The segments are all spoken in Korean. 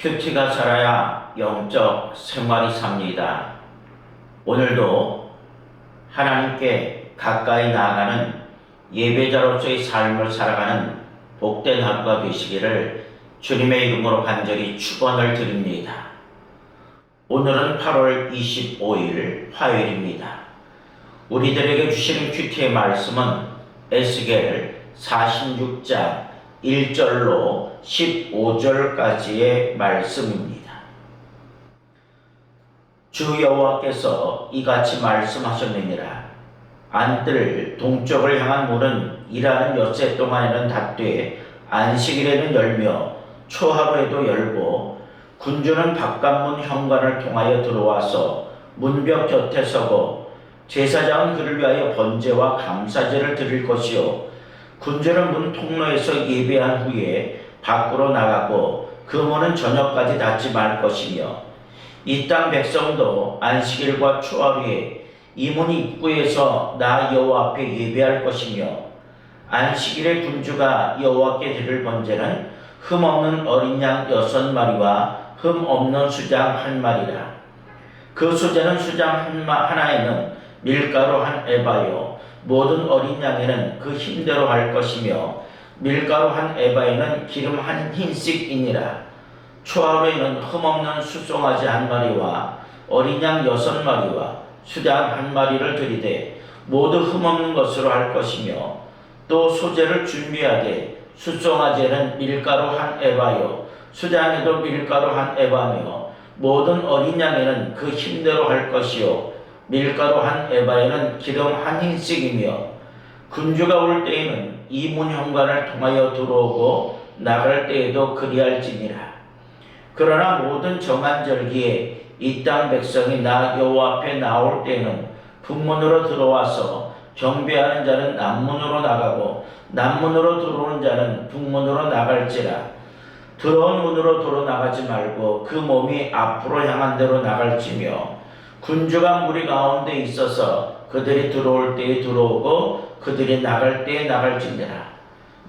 큐티가 살아야 영적 생활이 삽니다. 오늘도 하나님께 가까이 나아가는 예배자로서의 삶을 살아가는 복된 하루가 되시기를 주님의 이름으로 간절히 축원을 드립니다. 오늘은 8월 25일 화요일입니다. 우리들에게 주시는 큐티의 말씀은 에스겔 46장 1절로 15절까지의 말씀입니다. 주 여호와께서 이같이 말씀하셨느니라. 안뜰 동쪽을 향한 문은 일하는 엿새 동안에는 닫되 안식일에는 열며 초하루에도 열고 군주는 바깥문 현관을 통하여 들어와서 문벽 곁에 서고 제사장은 그를 위하여 번제와 감사제를 드릴 것이요 군주는 문 통로에서 예배한 후에 밖으로 나가고 그 문은 저녁까지 닫지 말 것이며 이 땅 백성도 안식일과 초하루에 이 문 입구에서 나 여호와 앞에 예배할 것이며 안식일에 군주가 여호와께 드릴 번제는 흠없는 어린 양 6마리와 흠없는 수장 1마리라. 그 수제는 수장 하나에는 밀가루 1에바요 모든 어린 양에는 그 힘대로 할 것이며 밀가루 1에바에는 기름 1흰씩이니라. 초하루에는 흠없는 수송아지 1마리와 어린 양 6마리와 수장 1마리를 드리되 모두 흠없는 것으로 할 것이며 또 소제를 준비하되 수송아지에는 밀가루 1에바요 수장에도 밀가루 1에바며 모든 어린 양에는 그 힘대로 할 것이요 밀가루 1에바에는 기름 1흰씩이며 군주가 올 때에는 이 문 현관을 통하여 들어오고 나갈 때에도 그리할지니라. 그러나 모든 정한 절기에 이 땅 백성이 나 여호와 앞에 나올 때에는 북문으로 들어와서 경배하는 자는 남문으로 나가고 남문으로 들어오는 자는 북문으로 나갈지라. 들어온 문으로 도로 나가지 말고 그 몸이 앞으로 향한 대로 나갈지며 군주가 무리 가운데 있어서 그들이 들어올 때에 들어오고 그들이 나갈 때에 나갈지니라.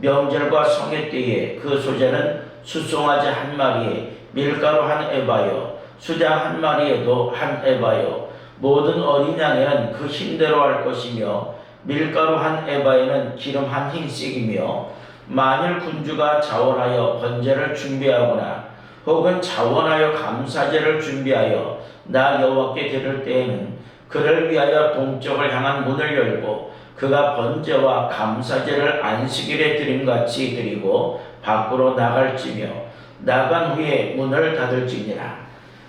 명절과 성회 때에 그 소제는 수송아지 1마리에 밀가루 1에바요 수장 1마리에도 1에바요 모든 어린 양에는 그 힘대로 할 것이며 밀가루 1에바에는 기름 1흰씩이며 만일 군주가 자원하여 번제를 준비하거나 혹은 자원하여 감사제를 준비하여 나 여호와께 드릴 때에는 그를 위하여 동쪽을 향한 문을 열고 그가 번제와 감사제를 안식일에 드림같이 드리고 밖으로 나갈지며 나간 후에 문을 닫을지니라.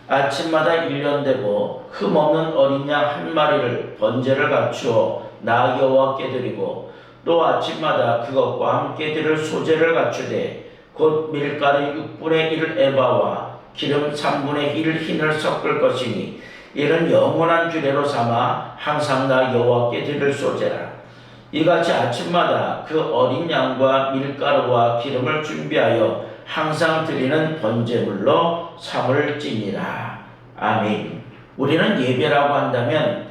아침마다 1년 되고 흠없는 어린 양 1마리를 번제를 갖추어 나 여호와께 드리고 또 아침마다 그것과 함께 드릴 소제를 갖추되 곧 밀가루 6분의 1 에바와 기름 3분의 1 흰을 섞을 것이니 이는 영원한 규례로 삼아 항상 나 여호와께 드릴 소제라. 이같이 아침마다 그 어린 양과 밀가루와 기름을 준비하여 항상 드리는 번제물로 삼을지니라. 아멘. 우리는 예배라고 한다면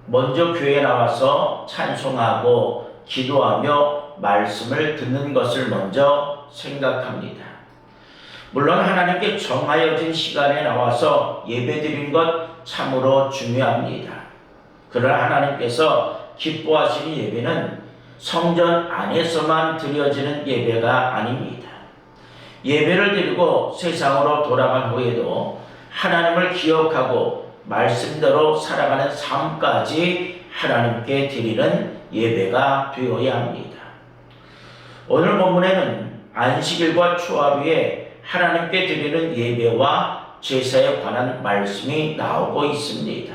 먼저 교회에 나와서 찬송하고 기도하며 말씀을 듣는 것을 먼저 생각합니다. 물론 하나님께 정하여진 시간에 나와서 예배드린 것 참으로 중요합니다. 그러나 하나님께서 기뻐하시는 예배는 성전 안에서만 드려지는 예배가 아닙니다. 예배를 드리고 세상으로 돌아간 후에도 하나님을 기억하고 말씀대로 살아가는 삶까지 하나님께 드리는 예배가 되어야 합니다. 오늘 본문에는 안식일과 초하루에 하나님께 드리는 예배와 제사에 관한 말씀이 나오고 있습니다.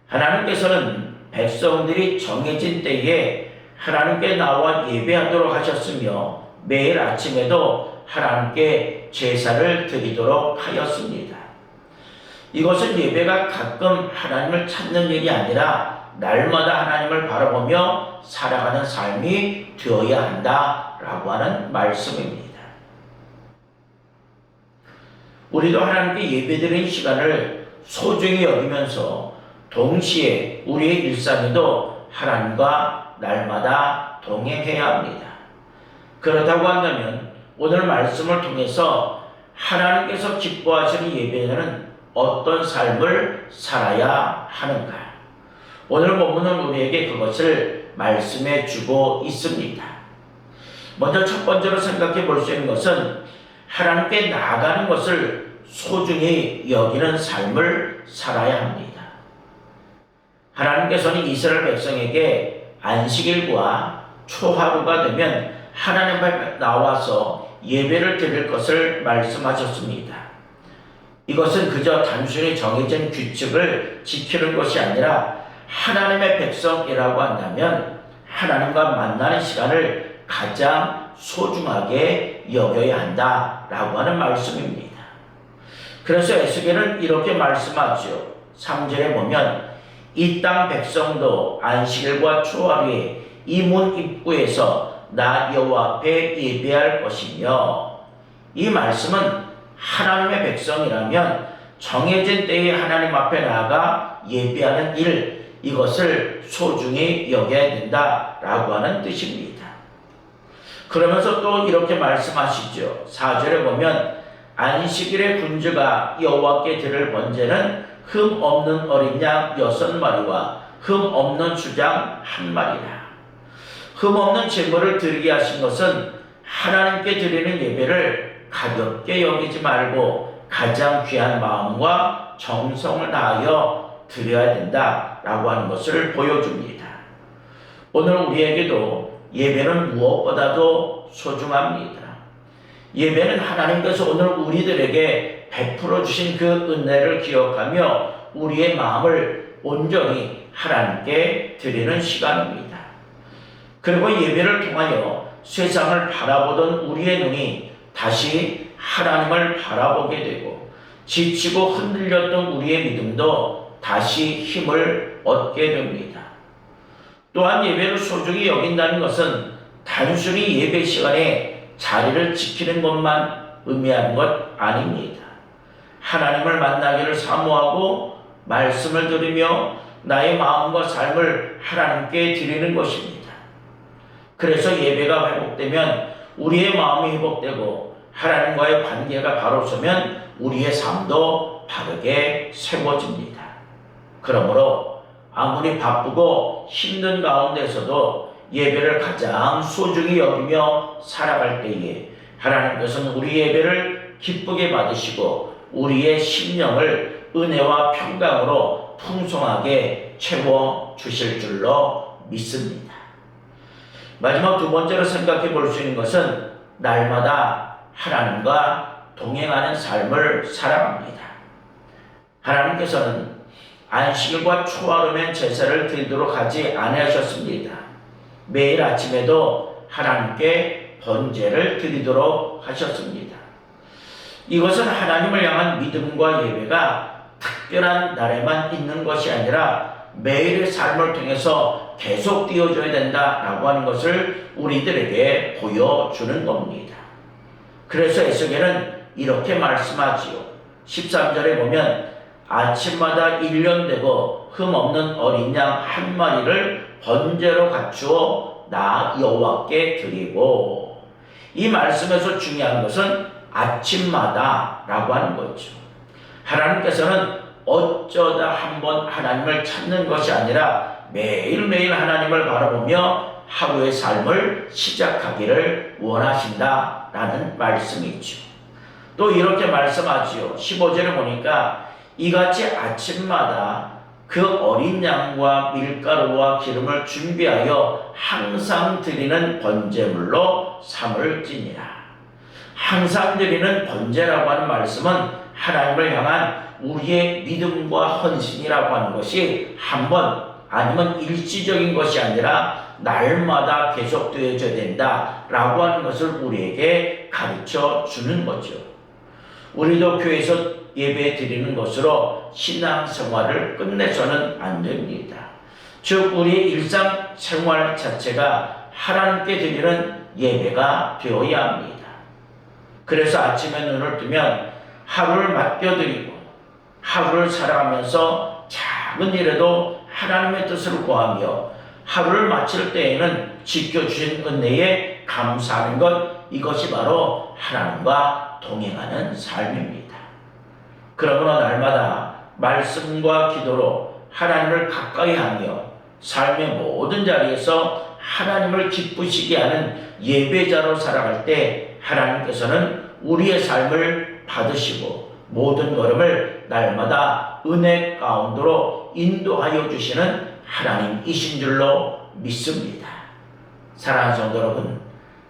하나님께서는 백성들이 정해진 때에 하나님께 나와 예배하도록 하셨으며 매일 아침에도 하나님께 제사를 드리도록 하였습니다. 이것은 예배가 가끔 하나님을 찾는 일이 아니라 날마다 하나님을 바라보며 살아가는 삶이 되어야 한다라고 하는 말씀입니다. 우리도 하나님께 예배드리는 시간을 소중히 여기면서 동시에 우리의 일상에도 하나님과 날마다 동행해야 합니다. 그렇다고 한다면 오늘 말씀을 통해서 하나님께서 기뻐하시는 예배자는 어떤 삶을 살아야 하는가? 오늘 본문은 우리에게 그것을 말씀해 주고 있습니다. 먼저 첫 번째로 생각해 볼 수 있는 것은 하나님께 나아가는 것을 소중히 여기는 삶을 살아야 합니다. 하나님께서는 이스라엘 백성에게 안식일과 초하루가 되면 하나님 앞에 나와서 예배를 드릴 것을 말씀하셨습니다. 이것은 그저 단순히 정해진 규칙을 지키는 것이 아니라 하나님의 백성이라고 한다면 하나님과 만나는 시간을 가장 소중하게 여겨야 한다라고 하는 말씀입니다. 그래서 에스겔은 이렇게 말씀하죠. 3절에 보면 이 땅 백성도 안식일과 초하루에 이 문 입구에서 나 여호와 앞에 예배할 것이며, 이 말씀은 하나님의 백성이라면 정해진 때에 하나님 앞에 나아가 예배하는 일, 이것을 소중히 여겨야 된다라고 하는 뜻입니다. 그러면서 또 이렇게 말씀하시죠. 4절에 보면 안식일의 군주가 여호와께 드릴 번제는 흠 없는 어린 양 6마리와 흠 없는 수장 1마리라. 흠 없는 제물을 드리게 하신 것은 하나님께 드리는 예배를 가볍게 여기지 말고 가장 귀한 마음과 정성을 다하여 드려야 된다라고 하는 것을 보여줍니다. 오늘 우리에게도 예배는 무엇보다도 소중합니다. 예배는 하나님께서 오늘 우리들에게 베풀어 주신 그 은혜를 기억하며 우리의 마음을 온전히 하나님께 드리는 시간입니다. 그리고 예배를 통하여 세상을 바라보던 우리의 눈이 다시 하나님을 바라보게 되고, 지치고 흔들렸던 우리의 믿음도 다시 힘을 얻게 됩니다. 또한 예배를 소중히 여긴다는 것은 단순히 예배 시간에 자리를 지키는 것만 의미하는 것 아닙니다. 하나님을 만나기를 사모하고 말씀을 들으며 나의 마음과 삶을 하나님께 드리는 것입니다. 그래서 예배가 회복되면 우리의 마음이 회복되고 하나님과의 관계가 바로 서면 우리의 삶도 바르게 세워집니다. 그러므로 아무리 바쁘고 힘든 가운데서도 예배를 가장 소중히 여기며 살아갈 때에 하나님께서는 우리 예배를 기쁘게 받으시고 우리의 심령을 은혜와 평강으로 풍성하게 채워주실 줄로 믿습니다. 마지막 두 번째로 생각해 볼 수 있는 것은 날마다 하나님과 동행하는 삶을 살아갑니다. 하나님께서는 안식일과 초하루면 제사를 드리도록 하지 아니하셨습니다. 매일 아침에도 하나님께 번제를 드리도록 하셨습니다. 이것은 하나님을 향한 믿음과 예배가 특별한 날에만 있는 것이 아니라 매일의 삶을 통해서 계속 띄워줘야 된다라고 하는 것을 우리들에게 보여주는 겁니다. 그래서 에스겔은 이렇게 말씀하지요. 13절에 보면 아침마다 1년 되고 흠 없는 어린 양 1마리를 번제로 갖추어 나 여호와께 드리고, 이 말씀에서 중요한 것은 아침마다 라고 하는 거죠. 하나님께서는 어쩌다 한번 하나님을 찾는 것이 아니라 매일매일 하나님을 바라보며 하루의 삶을 시작하기를 원하신다라는 말씀이죠. 또 이렇게 말씀하지요. 15절에 보니까 이같이 아침마다 그 어린 양과 밀가루와 기름을 준비하여 항상 드리는 번제물로 삼을지니라. 항상 드리는 번제라고 하는 말씀은 하나님을 향한 우리의 믿음과 헌신이라고 하는 것이 한 번 아니면 일시적인 것이 아니라 날마다 계속되어져야 된다라고 하는 것을 우리에게 가르쳐 주는 거죠. 우리도 교회에서 예배 드리는 것으로 신앙생활을 끝내서는 안 됩니다. 즉 우리의 일상생활 자체가 하나님께 드리는 예배가 되어야 합니다. 그래서 아침에 눈을 뜨면 하루를 맡겨드리고 하루를 살아가면서 작은 일에도 하나님의 뜻을 구하며 하루를 마칠 때에는 지켜주신 은혜에 감사하는 것, 이것이 바로 하나님과 동행하는 삶입니다. 그러므로 날마다 말씀과 기도로 하나님을 가까이 하며 삶의 모든 자리에서 하나님을 기쁘시게 하는 예배자로 살아갈 때 하나님께서는 우리의 삶을 받으시고 모든 걸음을 날마다 은혜 가운데로 인도하여 주시는 하나님이신 줄로 믿습니다. 사랑하는 성도 여러분,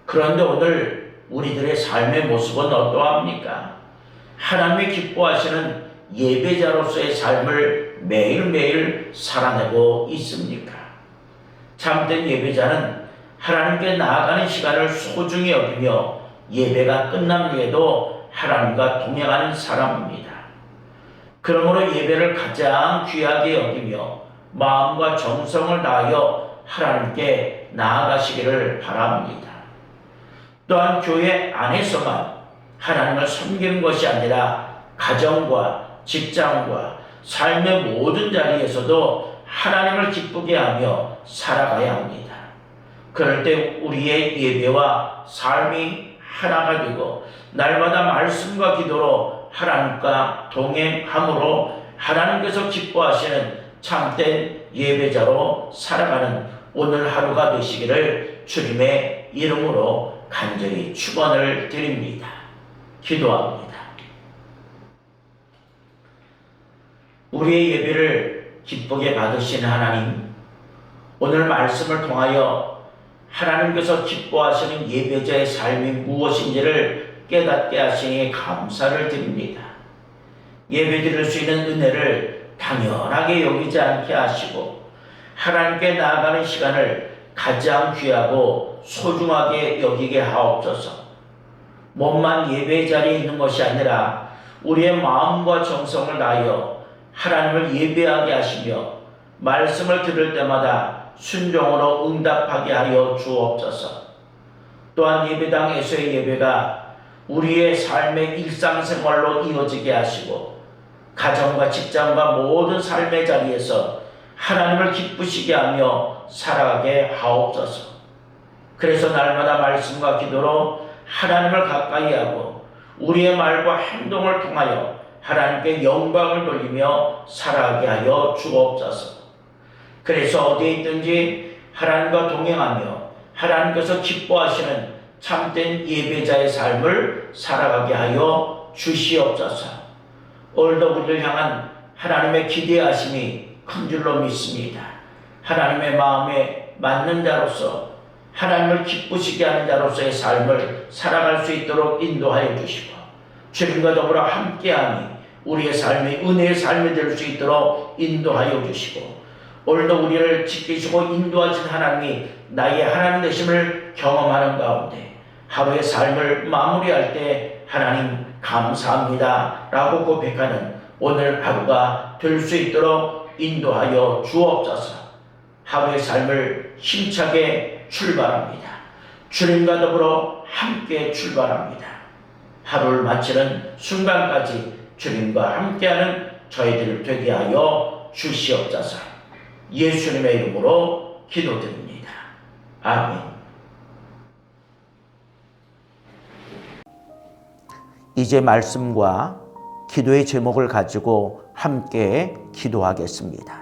그런데 오늘 우리들의 삶의 모습은 어떠합니까? 하나님이 기뻐하시는 예배자로서의 삶을 매일매일 살아내고 있습니까? 참된 예배자는 하나님께 나아가는 시간을 소중히 여기며 예배가 끝난 후에도 하나님과 동행하는 사람입니다. 그러므로 예배를 가장 귀하게 여기며 마음과 정성을 다하여 하나님께 나아가시기를 바랍니다. 또한 교회 안에서만 하나님을 섬기는 것이 아니라 가정과 직장과 삶의 모든 자리에서도 하나님을 기쁘게 하며 살아가야 합니다. 그럴 때 우리의 예배와 삶이 하나가 되고 날마다 말씀과 기도로 하나님과 동행함으로 하나님께서 기뻐하시는 참된 예배자로 살아가는 오늘 하루가 되시기를 주님의 이름으로 간절히 축원을 드립니다. 기도합니다. 우리의 예배를 기쁘게 받으시는 하나님, 오늘 말씀을 통하여 하나님께서 기뻐하시는 예배자의 삶이 무엇인지를 깨닫게 하시니 감사를 드립니다. 예배 드릴 수 있는 은혜를 당연하게 여기지 않게 하시고 하나님께 나아가는 시간을 가장 귀하고 소중하게 여기게 하옵소서. 몸만 예배 자리에 있는 것이 아니라 우리의 마음과 정성을 다하여 하나님을 예배하게 하시며 말씀을 들을 때마다 순종으로 응답하게 하여 주옵소서. 또한 예배당에서의 예배가 우리의 삶의 일상생활로 이어지게 하시고 가정과 직장과 모든 삶의 자리에서 하나님을 기쁘시게 하며 살아가게 하옵소서. 그래서 날마다 말씀과 기도로 하나님을 가까이 하고 우리의 말과 행동을 통하여 하나님께 영광을 돌리며 살아가게 하여 주옵소서. 그래서 어디에 있든지 하나님과 동행하며 하나님께서 기뻐하시는 참된 예배자의 삶을 살아가게 하여 주시옵소서. 오늘도 우리를 향한 하나님의 기대하심이 큰 줄로 믿습니다. 하나님의 마음에 맞는 자로서 하나님을 기쁘시게 하는 자로서의 삶을 살아갈 수 있도록 인도하여 주시고 주님과 더불어 함께하니 우리의 삶이 은혜의 삶이 될 수 있도록 인도하여 주시고 오늘도 우리를 지키시고 인도하신 하나님이 나의 하나님 되심을 경험하는 가운데 하루의 삶을 마무리할 때 하나님 감사합니다 라고 고백하는 오늘 하루가 될 수 있도록 인도하여 주옵소서. 하루의 삶을 힘차게 출발합니다. 주님과 더불어 함께 출발합니다. 하루를 마치는 순간까지 주님과 함께하는 저희들 되게 하여 주시옵소서. 예수님의 이름으로 기도드립니다. 아멘. 이제 말씀과 기도의 제목을 가지고 함께 기도하겠습니다.